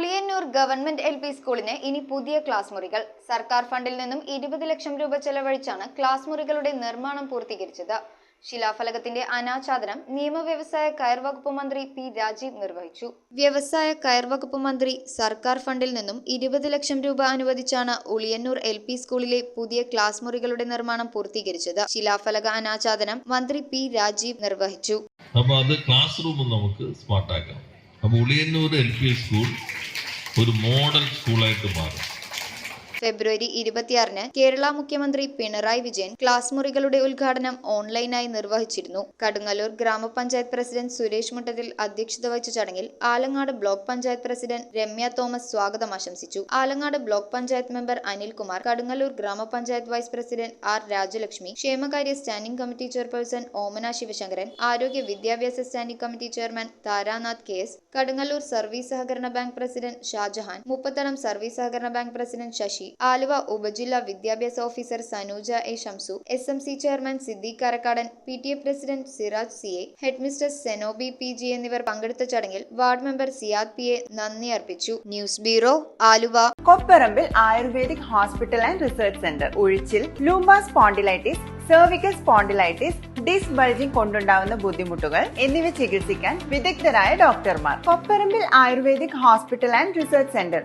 Uliyannoor government L P സ്കൂളിന് ഇനി പുതിയ ക്ലാസ് മുറികൾ. സർക്കാർ ഫണ്ടിൽ നിന്നും 20 ലക്ഷം രൂപ ചെലവഴിച്ചാണ് ക്ലാസ് മുറികളുടെ നിർമ്മാണം പൂർത്തീകരിച്ചത്. ശിലാഫലകത്തിന്റെ അനാച്ഛാദനം നിയമവ്യവസായ കയർ വകുപ്പ് മന്ത്രി പി രാജീവ് നിർവഹിച്ചു. വ്യവസായ കയർ വകുപ്പ് മന്ത്രി സർക്കാർ ഫണ്ടിൽ നിന്നും 20 ലക്ഷം രൂപ അനുവദിച്ചാണ് ഉളിയന്നൂർ എൽ പി സ്കൂളിലെ പുതിയ ക്ലാസ് മുറികളുടെ നിർമ്മാണം പൂർത്തീകരിച്ചത്. ശിലാഫലക അനാച്ഛാദനം മന്ത്രി പി രാജീവ് നിർവഹിച്ചു. ക്ലാസ് റൂം നമുക്ക് സ്മാർട്ടാക്കാം. അപ്പോൾ ഉളിയന്നൂർ എൽ പി സ്കൂൾ ഒരു മോഡൽ സ്കൂളായിട്ട് മാറും. ഫെബ്രുവരി 26-ന് കേരള മുഖ്യമന്ത്രി പിണറായി വിജയൻ ക്ലാസ് മുറികളുടെ ഉദ്ഘാടനം ഓൺലൈനായി നിർവഹിച്ചിരുന്നു. കടുങ്ങല്ലൂർ ഗ്രാമപഞ്ചായത്ത് പ്രസിഡന്റ് സുരേഷ് മുട്ടത്തിൽ അധ്യക്ഷത വഹിച്ച ചടങ്ങിൽ ആലങ്ങാട് ബ്ലോക്ക് പഞ്ചായത്ത് പ്രസിഡന്റ് രമ്യ തോമസ് സ്വാഗതം ആശംസിച്ചു. ആലങ്ങാട് ബ്ലോക്ക് പഞ്ചായത്ത് മെമ്പർ അനിൽകുമാർ, കടുങ്ങല്ലൂർ ഗ്രാമപഞ്ചായത്ത് വൈസ് പ്രസിഡന്റ് ആർ രാജലക്ഷ്മി, ക്ഷേമകാര്യ standing committee chairperson Omana Sivasankaran, ആരോഗ്യ വിദ്യാഭ്യാസ standing committee chairman Tharanath K S, Kadungalloor service സഹകരണ bank president Shajahan, Muppathadam service സഹകരണ ബാങ്ക് പ്രസിഡന്റ് ശശി, ആലുവ ഉപജില്ലാ വിദ്യാഭ്യാസ officer Sanuja A Shamsu, SMC chairman Siddique Karakkadan, PTA president Siraj CA, headmistress Senobi PG എന്നിവർ പങ്കെടുത്ത ചടങ്ങിൽ വാർഡ് മെമ്പർ സിയാദ് PA നന്ദി അർപ്പിച്ചു. News bureau, Aluva. Kopparambil ayurvedic hospital and research centre. ഉഴിച്ചിൽ, lumbar spondylitis, cervical spondylitis, disc bulging കൊണ്ടുണ്ടാവുന്ന ബുദ്ധിമുട്ടുകൾ എന്നിവ ചികിത്സിക്കാൻ വിദഗ്ധരായ ഡോക്ടർമാർ. Kopparambil ayurvedic hospital and research centre,